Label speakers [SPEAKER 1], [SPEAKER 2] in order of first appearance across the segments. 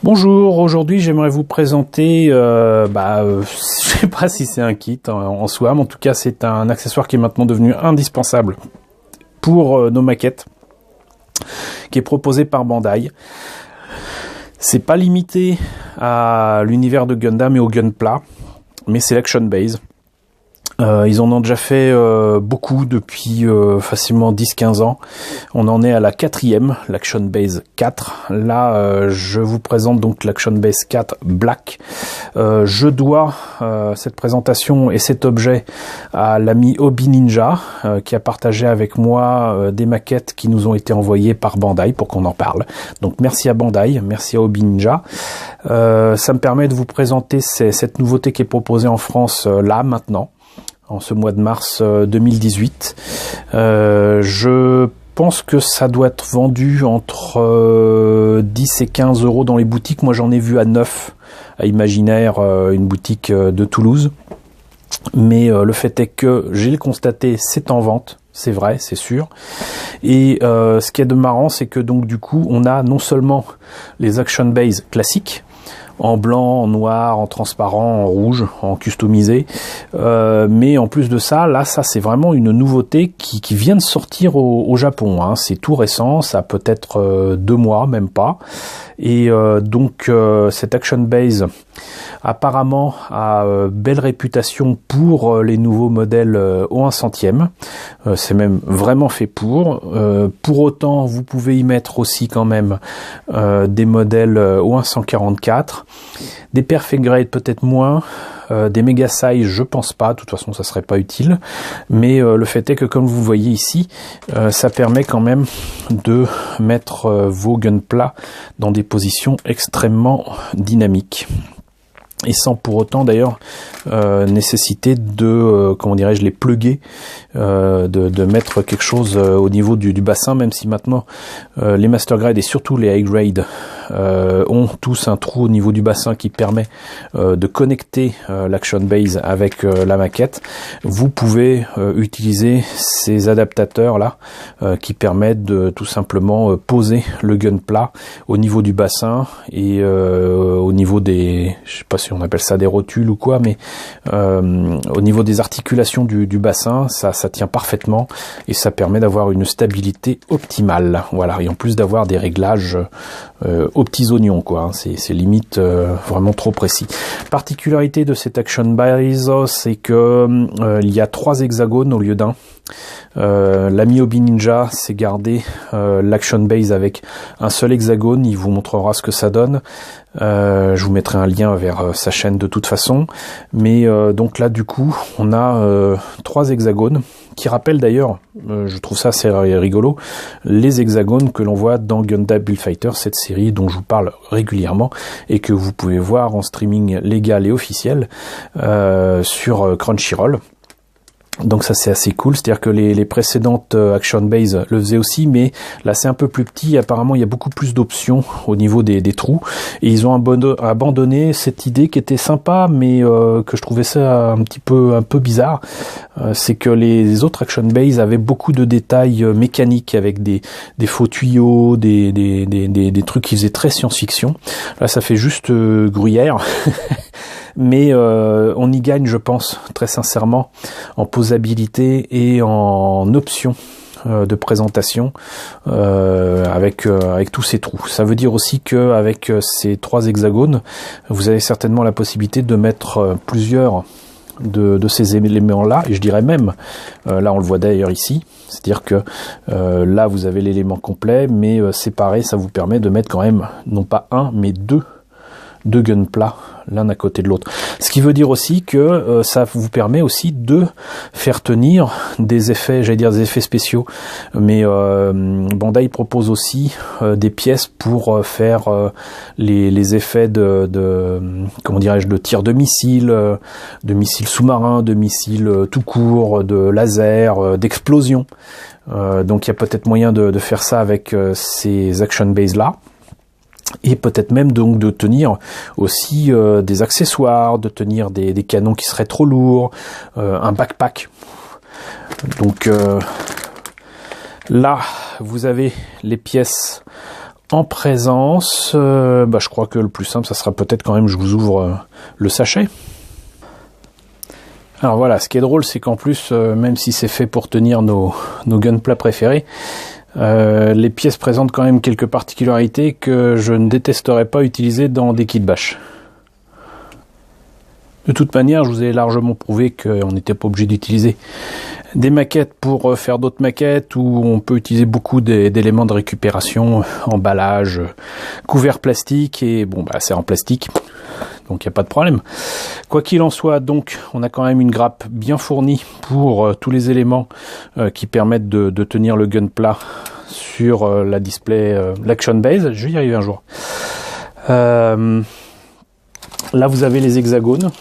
[SPEAKER 1] Bonjour, aujourd'hui j'aimerais vous présenter, je sais pas si c'est un kit en soi, mais en tout cas c'est un accessoire qui est maintenant devenu indispensable pour nos maquettes, qui est proposé par Bandai. C'est pas limité à l'univers de Gundam et au Gunpla, mais c'est l'Action Base. Ils en ont déjà fait beaucoup depuis facilement 10-15 ans. On en est à la 4e, l'Action Base 4. Là, je vous présente donc l'Action Base 4 Black. Je dois cette présentation et cet objet à l'ami Obi Ninja, qui a partagé avec moi des maquettes qui nous ont été envoyées par Bandai pour qu'on en parle. Donc merci à Bandai, merci à Obi Ninja. Ça me permet de vous présenter cette nouveauté qui est proposée en France là, maintenant, en ce mois de mars 2018. Je pense que ça doit être vendu entre 10 et 15 euros dans les boutiques. Moi j'en ai vu à 9 à Imaginaire, une boutique de Toulouse. Mais le fait est que j'ai le constaté, c'est en vente. C'est vrai, c'est sûr. Et ce qui est de marrant, c'est que donc du coup, on a non seulement les Action Base classiques, en blanc, en noir, en transparent, en rouge, en customisé. Mais en plus de ça, là, ça c'est vraiment une nouveauté qui vient de sortir au Japon. Hein. C'est tout récent, ça a peut-être 2 mois, même pas. Et donc cette Action Base apparemment a belle réputation pour les nouveaux modèles au 1 centième. C'est même vraiment fait pour. Pour autant, vous pouvez y mettre aussi quand même des modèles au 144. Des perfect grade peut-être moins, des méga size je pense pas, de toute façon ça serait pas utile, mais le fait est que comme vous voyez ici, ça permet quand même de mettre vos Gunpla dans des positions extrêmement dynamiques. Et sans pour autant d'ailleurs nécessiter de comment dirais-je les plugger, de mettre quelque chose au niveau du bassin, même si maintenant les master grade et surtout les high grade ont tous un trou au niveau du bassin qui permet de connecter l'Action Base avec la maquette. Vous pouvez utiliser ces adaptateurs là qui permettent de tout simplement poser le Gunpla au niveau du bassin et au niveau des, je sais pas si on appelle ça des rotules ou quoi, mais au niveau des articulations du bassin, ça tient parfaitement et ça permet d'avoir une stabilité optimale. Voilà, et en plus d'avoir des réglages aux petits oignons, quoi. Hein. C'est limite vraiment trop précis. Particularité de cette Action Base, c'est que il y a 3 hexagones au lieu d'un. L'ami Obi Ninja s'est gardé l'Action Base avec un seul hexagone, il vous montrera ce que ça donne. Je vous mettrai un lien vers sa chaîne de toute façon, mais donc là du coup on a 3 hexagones qui rappellent d'ailleurs, je trouve ça assez rigolo, les hexagones que l'on voit dans Gundam Build Fighter, cette série dont je vous parle régulièrement et que vous pouvez voir en streaming légal et officiel sur Crunchyroll. Donc ça c'est assez cool, c'est-à-dire que les précédentes Action Base le faisaient aussi, mais là c'est un peu plus petit, apparemment il y a beaucoup plus d'options au niveau des trous, et ils ont abandonné cette idée qui était sympa, mais que je trouvais ça un peu bizarre, c'est que les autres Action Base avaient beaucoup de détails mécaniques, avec des faux tuyaux, des trucs qui faisaient très science-fiction. Là ça fait juste gruyère. Mais on y gagne, je pense, très sincèrement, en posabilité et en option de présentation avec tous ces trous. Ça veut dire aussi que avec ces 3 hexagones, vous avez certainement la possibilité de mettre plusieurs de ces éléments-là, et je dirais même, là on le voit d'ailleurs ici, c'est-à-dire que là vous avez l'élément complet, mais séparé, ça vous permet de mettre quand même, non pas un, mais deux Gunpla l'un à côté de l'autre. Ce qui veut dire aussi que ça vous permet aussi de faire tenir des effets, j'allais dire des effets spéciaux, mais Bandai propose aussi des pièces pour faire les effets de comment dirais-je, de tir de missiles sous-marins, de missiles tout court, de laser, d'explosion. Donc il y a peut-être moyen de faire ça avec ces Action Base là. Et peut-être même donc de tenir aussi des accessoires, de tenir des canons qui seraient trop lourds, un backpack. Donc là, vous avez les pièces en présence, je crois que le plus simple, ça sera peut-être quand même, je vous ouvre le sachet. Alors voilà, ce qui est drôle, c'est qu'en plus, même si c'est fait pour tenir nos gunpla préférés, les pièces présentent quand même quelques particularités que je ne détesterais pas utiliser dans des kits bash. De toute manière, je vous ai largement prouvé qu'on n'était pas obligé d'utiliser des maquettes pour faire d'autres maquettes, où on peut utiliser beaucoup d'éléments de récupération, emballage, couverts plastique, et bon, c'est en plastique, donc il n'y a pas de problème. Quoi qu'il en soit, donc, on a quand même une grappe bien fournie pour tous les éléments qui permettent de tenir le gunpla sur la display, l'action base. Je vais y arriver un jour. Là, vous avez les hexagones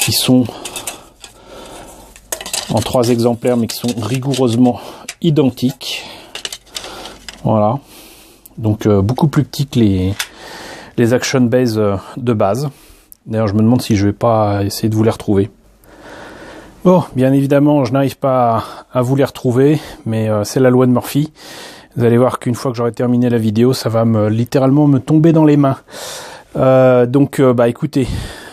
[SPEAKER 1] qui sont en 3 exemplaires, mais qui sont rigoureusement identiques. Voilà. Donc, beaucoup plus petits que les action base de base. D'ailleurs, je me demande si je vais pas essayer de vous les retrouver. Bon, bien évidemment, je n'arrive pas à vous les retrouver, mais c'est la loi de Murphy. Vous allez voir qu'une fois que j'aurai terminé la vidéo, ça va littéralement me tomber dans les mains. Écoutez,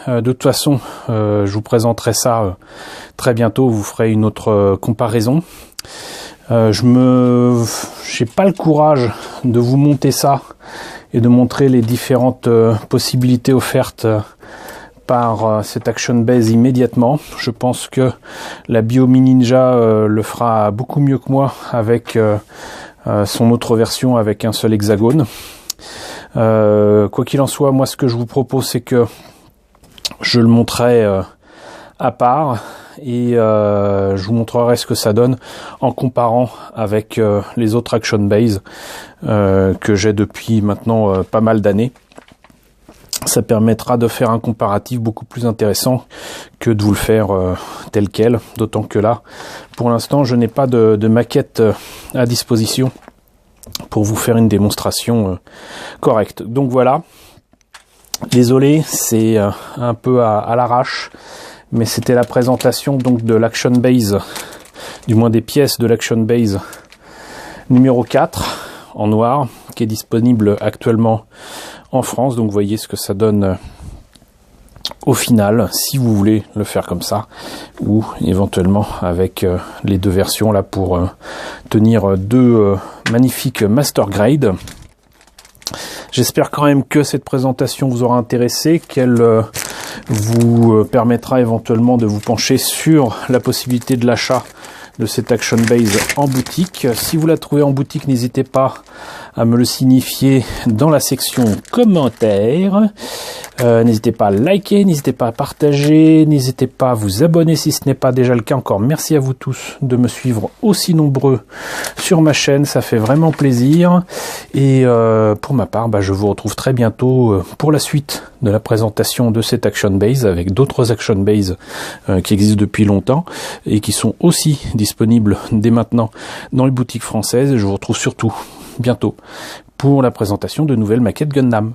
[SPEAKER 1] de toute façon, je vous présenterai ça très bientôt. Vous ferez une autre comparaison. J'ai pas le courage de vous monter ça et de montrer les différentes possibilités offertes par cette action base immédiatement. Je pense que la Biomi Ninja le fera beaucoup mieux que moi avec son autre version avec un seul hexagone. Quoi qu'il en soit, moi ce que je vous propose, c'est que je le montrerai à part, et je vous montrerai ce que ça donne en comparant avec les autres action base que j'ai depuis maintenant pas mal d'années. Ça permettra de faire un comparatif beaucoup plus intéressant que de vous le faire tel quel, d'autant que là, pour l'instant, je n'ai pas de maquette à disposition pour vous faire une démonstration correcte. Donc voilà, désolé, c'est un peu à l'arrache, mais c'était la présentation donc de l'action base, du moins des pièces de l'action base numéro 4 en noir, qui est disponible actuellement en France. Donc vous voyez ce que ça donne au final, si vous voulez le faire comme ça, ou éventuellement avec les deux versions là pour tenir deux magnifiques master grade. J'espère quand même que cette présentation vous aura intéressé, qu'elle vous permettra éventuellement de vous pencher sur la possibilité de l'achat de cette action base en boutique. Si vous la trouvez en boutique, n'hésitez pas à me le signifier dans la section commentaires. N'hésitez pas à liker, n'hésitez pas à partager, n'hésitez pas à vous abonner si ce n'est pas déjà le cas. Encore merci à vous tous de me suivre aussi nombreux sur ma chaîne, ça fait vraiment plaisir. Et pour ma part, je vous retrouve très bientôt pour la suite de la présentation de cette action base avec d'autres action base qui existent depuis longtemps et qui sont aussi disponibles dès maintenant dans les boutiques françaises. Et je vous retrouve surtout bientôt pour la présentation de nouvelles maquettes Gundam.